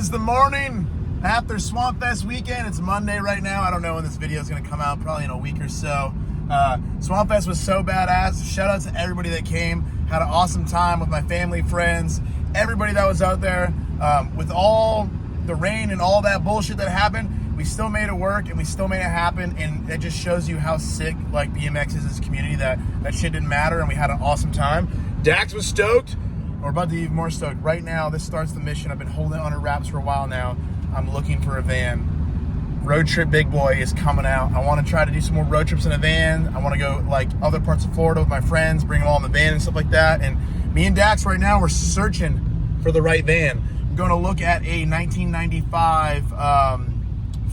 is the morning after Swamp Fest weekend. It's Monday right now. I don't know when this video is going to come out, probably in a week or so. Swamp Fest was so badass. Shout out to everybody that came. Had an awesome time with my family, friends, everybody that was out there. With all the rain and all that bullshit that happened, we still made it work and we still made it happen. And it just shows you how sick like BMX is as a community, that shit didn't matter and we had an awesome time. Dax was stoked. We're about to be even more stoked. Right now, this starts the mission. I've been holding it under wraps for a while now. I'm looking for a van. Road Trip Big Boy is coming out. I want to try to do some more road trips in a van. I want to go like other parts of Florida with my friends, bring them all in the van and stuff like that. And me and Dax right now, we're searching for the right van. I'm going to look at a 1995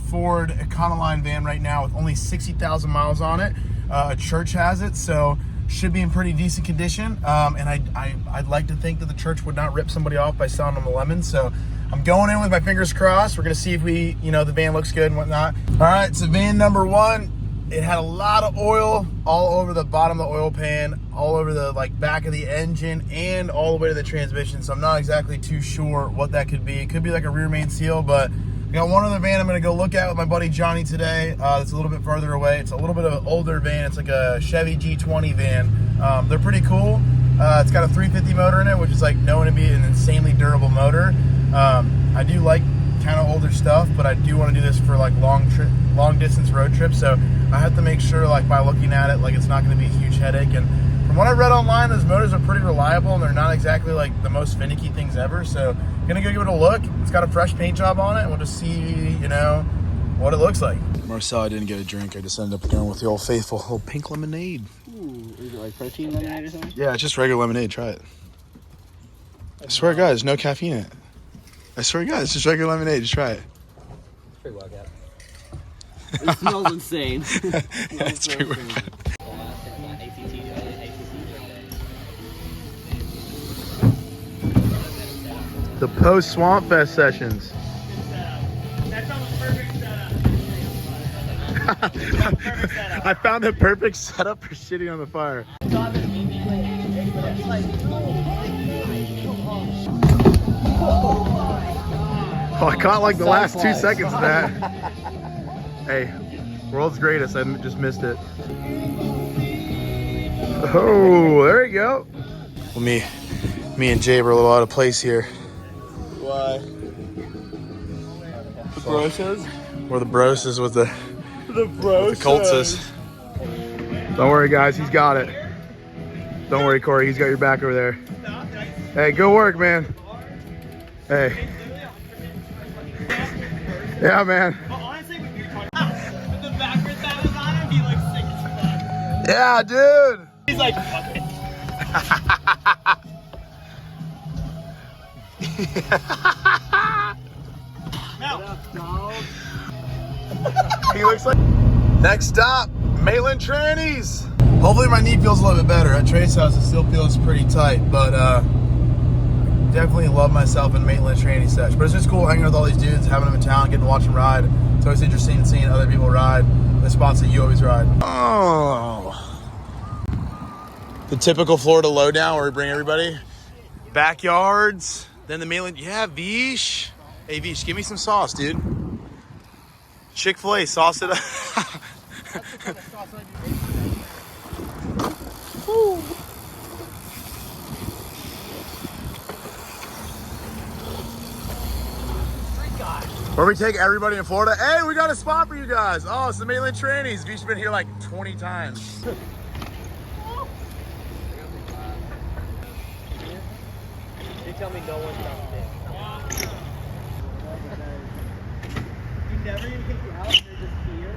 Ford Econoline van right now with only 60,000 miles on it. A church has it, so should be in pretty decent condition. And I'd like to think that the church would not rip somebody off by selling them a lemon. So I'm going in with my fingers crossed. We're gonna see if we, the van looks good and whatnot. All right, so van number one, it had a lot of oil all over the bottom of the oil pan, all over the back of the engine, and all the way to the transmission. So I'm not exactly too sure what that could be. It could be like a rear main seal, but I got one other van I'm gonna go look at with my buddy Johnny today. It's a little bit further away. It's a little bit of an older van. It's like a Chevy G20 van. They're pretty cool. It's got a 350 motor in it, which is known to be an insanely durable motor. I do like kind of older stuff, but I do want to do this for long distance road trips. So I have to make sure by looking at it, it's not going to be a huge headache. And from what I read online, those motors are pretty reliable and they're not exactly the most finicky things ever. So I'm gonna go give it a look. It's got a fresh paint job on it and we'll just see, what it looks like. Marcel, I didn't get a drink. I just ended up going with the old faithful little pink lemonade. Ooh, is it like protein lemonade or something? Yeah, it's just regular lemonade. Try it. I swear to God, there's no caffeine in it. I swear to God, it's just regular lemonade. Just try it. It's pretty well got. It smells insane. Yeah, it's pretty well got. The post Swamp Fest sessions. That's almost perfect setup. I found the perfect setup for shitting on the fire. Oh, I caught the last 2 seconds of that. Hey, world's greatest. I just missed it. Oh, there you go. Well, me and Jay were a little out of place here. Why? The broses? Where the broses with the broses. The Coltses. Don't worry, guys. He's got it. Don't worry, Corey. He's got your back over there. Hey, good work, man. Hey. Yeah, man. But honestly, when you're talking with the backwards that was on him, he looks sick as fuck. Yeah, dude. He's like, fuck it. No. He looks like. Next stop, Maitland Trannies. Hopefully my knee feels a little bit better. At Trace House, it still feels pretty tight, but definitely love myself in Maitland Tranny sesh. But it's just cool hanging with all these dudes, having them in town, getting to watch them ride. It's always interesting seeing other people ride the spots that you always ride. Oh. The typical Florida lowdown where we bring everybody. Backyards, then the Maitland. Yeah, Vish. Hey, Vish, give me some sauce, dude. Chick-fil-A, sauce it up. Where we take everybody in Florida. Hey, we got a spot for you guys. Oh, it's the Maitland Trannies. Vish's been here 20 times. They tell me no one's done it. You never even take you out, they're just here.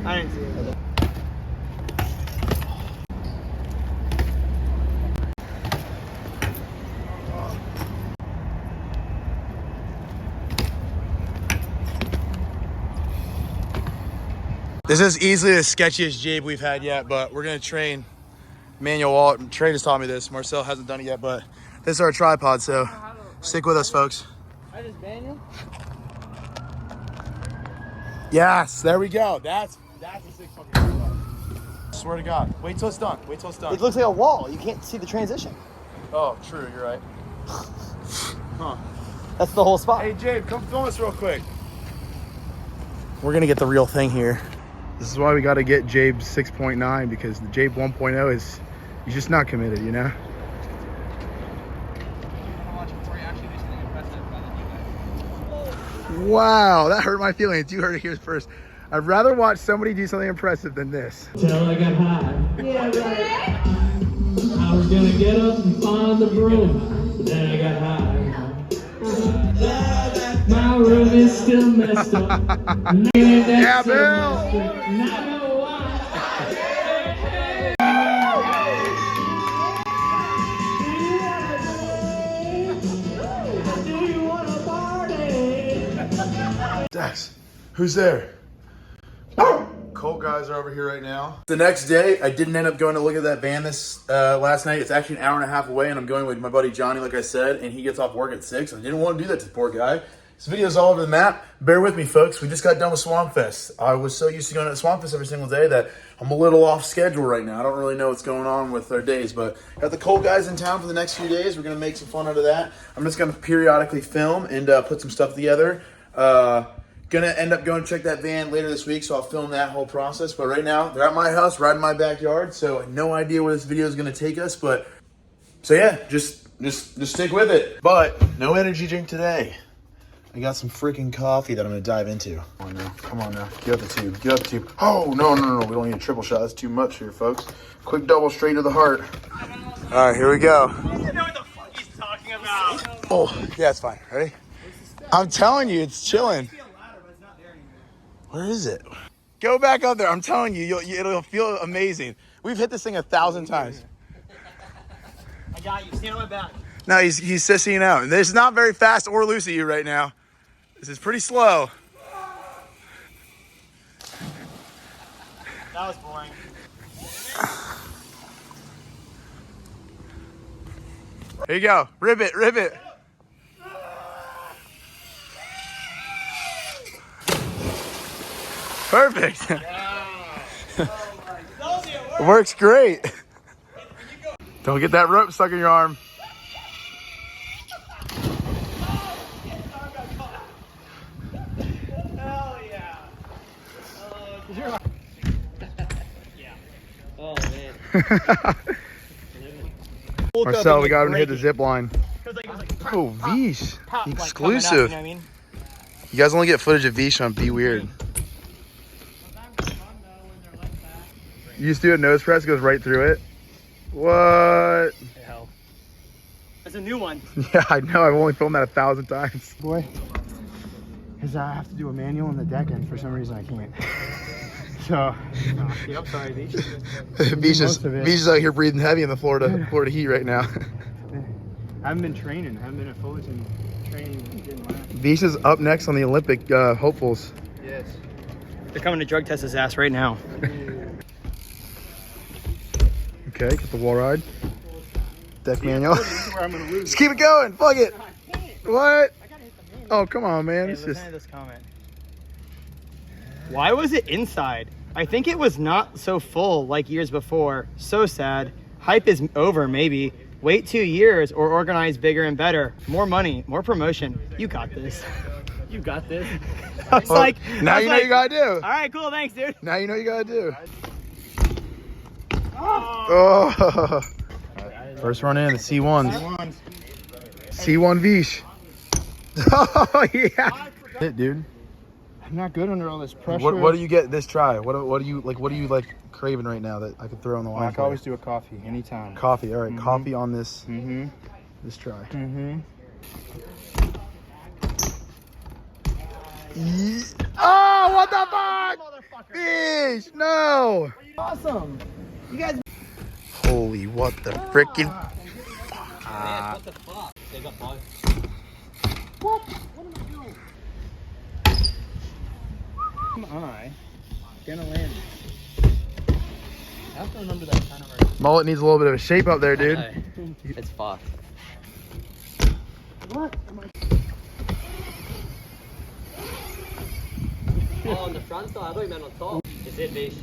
I didn't see it. This is easily the sketchiest jib we've had yet, but we're gonna train manual wallet. Trey just taught me this. Marcel hasn't done it yet, but this is our tripod, so stick with us, folks. I just ban you? Yes, there we go. That's a sick fucking spot. Swear to God. Wait till it's done. Wait till it's done. It looks like a wall. You can't see the transition. Oh, true. You're right. Huh. That's the whole spot. Hey, Jabe, come film us real quick. We're going to get the real thing here. This is why we got to get Jabe 6.9 because the Jabe 1.0 is, he's just not committed, you know? Wow, that hurt my feelings. You heard it here first. I'd rather watch somebody do something impressive than this. Till I got high. Yeah, right. I was gonna get up and find the broom, but then I got high. My room is still messed up. Yeah, Bill! And I know why. Do you wanna party? Des, who's there? Colt guys are over here right now. The next day, I didn't end up going to look at that van this last night. It's actually an hour and a half away, and I'm going with my buddy Johnny, like I said, and he gets off work at 6. I didn't want to do that to the poor guy. This video's all over the map. Bear with me, folks. We just got done with Swamp Fest. I was so used to going to Swamp Fest every single day that I'm a little off schedule right now. I don't really know what's going on with our days, but got the Colt guys in town for the next few days. We're going to make some fun out of that. I'm just going to periodically film and put some stuff together. Gonna end up going to check that van later this week, so I'll film that whole process. But right now, they're at my house, right in my backyard, so no idea where this video is gonna take us. But so yeah, just stick with it. But no energy drink today. I got some freaking coffee that I'm gonna dive into. Come on now, come on now. Get up the tube, get up the tube. Oh no, we don't need a triple shot. That's too much here, folks. Quick double straight to the heart. All right, here we go. I don't know what the fuck he's talking about. Oh yeah, it's fine. Ready? I'm telling you, it's chilling. Where is it? Go back up there. I'm telling you, it'll feel amazing. We've hit this thing 1,000 times. I got you. Stand on my back. No, he's sissying out. This is not very fast or loose at you right now. This is pretty slow. That was boring. Here you go. Rib it, rib it. Perfect. It works great. Don't get that rope stuck in your arm. Hell yeah. Yeah. Oh man. Marcel, we got him to hit the zip line. Like, Oh, Vish. pop, like, Exclusive. coming up, you know what I mean? You guys only get footage of Vish on Be Weird. You just do a nose press, it goes right through it. What? Hell. There's a new one. Yeah, I know. I've only filmed that 1,000 times. Boy, because I have to do a manual on the deck, and for some reason I can't. So, Yeah, I'm sorry, Vish. Vish is out here breathing heavy in the Florida heat right now. I haven't been training. I haven't been at Fullerton training. Didn't last. Vish is up next on the Olympic hopefuls. Yes. They're coming to drug test his ass right now. Okay, get the wall ride. Deck manual. This is where I'm gonna lose. Just keep it going. Fuck it. What? Oh, come on, man. Hey, It's listen just. to this comment. Why was it inside? I think it was not so full like years before. So sad. Hype is over, maybe. Wait 2 years or organize bigger and better. More money, more promotion. You got this. You got this. I was like, Now you know you gotta do. all right, cool, thanks, dude. Now you know you gotta do. Oh. First run in, the C1s. C1 Vish. Oh, yeah. It, dude. I'm not good under all this pressure. What do you get this try? What do you like craving right now that I could throw on the line? I can always do a coffee anytime. Coffee. All right, coffee on this Mm-hmm. this try. Mm-hmm. Oh, what the fuck? Fish! No! Awesome. You guys. Holy, what the freaking? Man, what the fuck? They got bugged. What? What am I doing? Am I gonna land? I have to remember that kind of hard. Mullet needs a little bit of a shape up there, dude. It's fucked. What? Am I... Monster? I thought you meant on top. Is it Vish?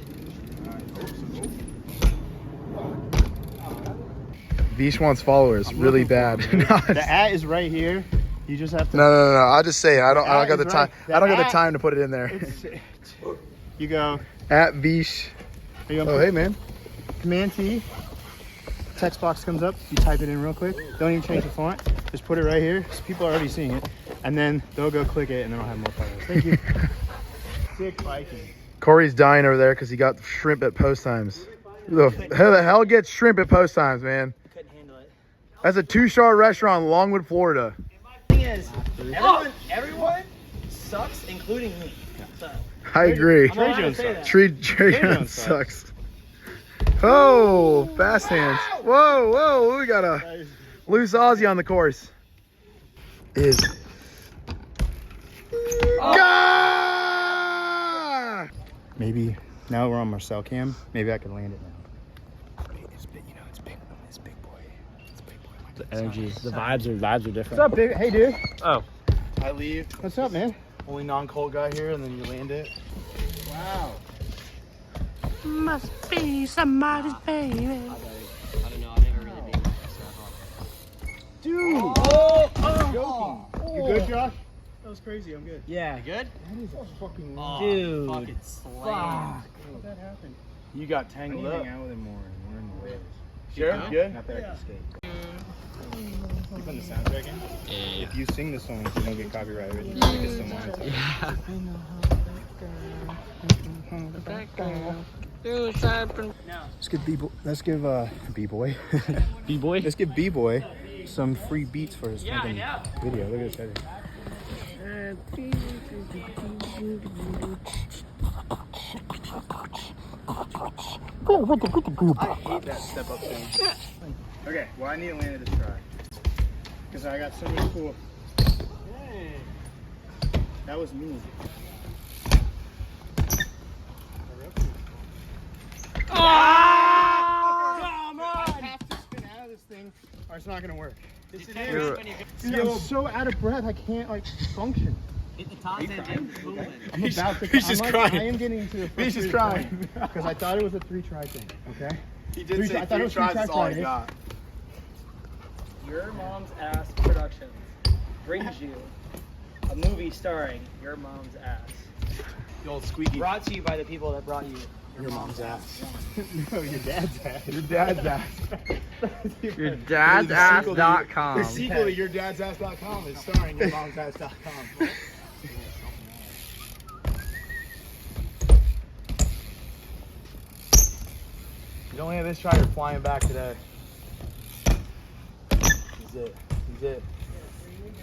Vish wants followers really bad. The @ is right here. You just have to. No. I'll just say it. I don't got the is time. right. I don't got the The time to put it in there. You go. @Vish. Are you Oh, hey man. Command T. Text box comes up. You type it in real quick. Don't even change the font. Just put it right here. So people are already seeing it, and then they'll go click it, and then I'll have more followers. Thank you. Sick Viking. Corey's dying over there because he got shrimp at post times. Who the hell gets shrimp at post times, man? Couldn't handle it. That's a 2-star restaurant in Longwood, Florida. Thing is, everyone sucks, including me. So, I agree. I'm allowed to say that. Trey Jones sucks. Oh, fast hands. Whoa, we got a loose Aussie on the course. Gah! Maybe now we're on Marcel cam. Maybe I can land it now. It's big boy. The energy, the vibes are different. What's up, big? Hey, dude. Oh. I leave. What's up, man? Only non-cold guy here, and then you land it. Wow. Must be somebody's baby. I don't know. I've never really been there. Dude. Joking. You good, Josh? That was crazy. I'm good. Yeah. good? That is a fucking. Dude. Fucking slam. How did that happen? You got I tangled need to up. hang out with him more and learn the ways. Sure, good. Not that I can skate. You putting the soundtrack in? Yeah. If you sing the song, you don't get copyrighted. You get some monetary. Yeah. Let's give B-boy. B-boy. B-boy? Let's give B-boy some free beats for his fucking video. Look at this. I hate that step up thing. Okay, well I need to land it this try. Because I got so many cool. That was me. Come on! I have to spin out of this thing or it's not gonna work. This is Dude, I'm so out of breath I can't like function. Hit the top and moving. I'm about to. He's just crying. I am getting to the first. He's just crying. Because I thought it was a 3-try thing. Okay. He Three- I thought it was 3 tries Friday. Your Mom's Ass Productions brings you a movie starring your mom's ass. The old squeaky. Brought to you by the people that brought you. Your mom's ass. No, your dad's ass. Your dad's ass. Your dadsass.com. The sequel to yourdadsass.com is starring yourmomsass.com. You don't have this try, you're flying back today. He's it.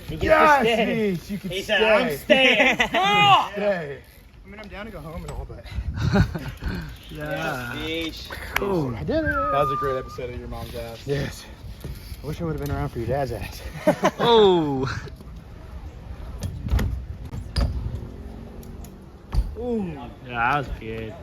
He gets to stay. Vish, you can He stay. said, I'm staying. Stay. I mean, I'm down to go home and all, but. Yeah. Yeesh. Cool. I did it. That was a great episode of Your Mom's Ass. Yes. I wish I would have been around for your dad's ass. Oh. Ooh. Yeah, that was good.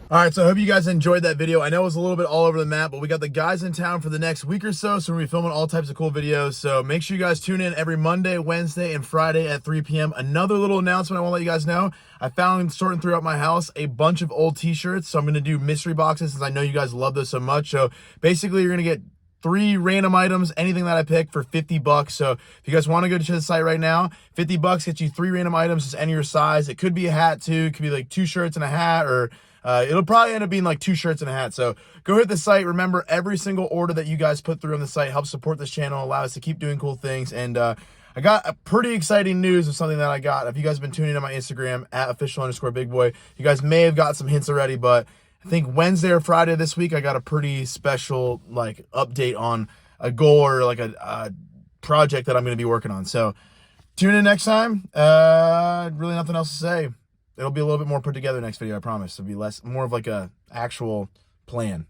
All right, so I hope you guys enjoyed that video. I know it was a little bit all over the map, but we got the guys in town for the next week or so, so we're gonna be filming all types of cool videos. So make sure you guys tune in every Monday, Wednesday, and Friday at 3 p.m. Another little announcement I want to let you guys know. I found, sorting throughout my house, a bunch of old t-shirts, so I'm gonna do mystery boxes since I know you guys love those so much. So basically, you're gonna get 3 random items, anything that I pick, for $50. So if you guys want to go to the site right now, $50 gets you 3 random items, just any your size. It could be a hat too. It could be like 2 shirts and a hat, or it'll probably end up being like 2 shirts and a hat. So go hit the site. Remember, every single order that you guys put through on the site helps support this channel, allow us to keep doing cool things. And I got a pretty exciting news of something that I got. If you guys have been tuning in on my Instagram at @official_bigboy, you guys may have got some hints already, but I think Wednesday or Friday this week, I got a pretty special like update on a goal or like a project that I'm going to be working on. So tune in next time. Really nothing else to say. It'll be a little bit more put together next video, I promise. It'll be more of like a actual plan.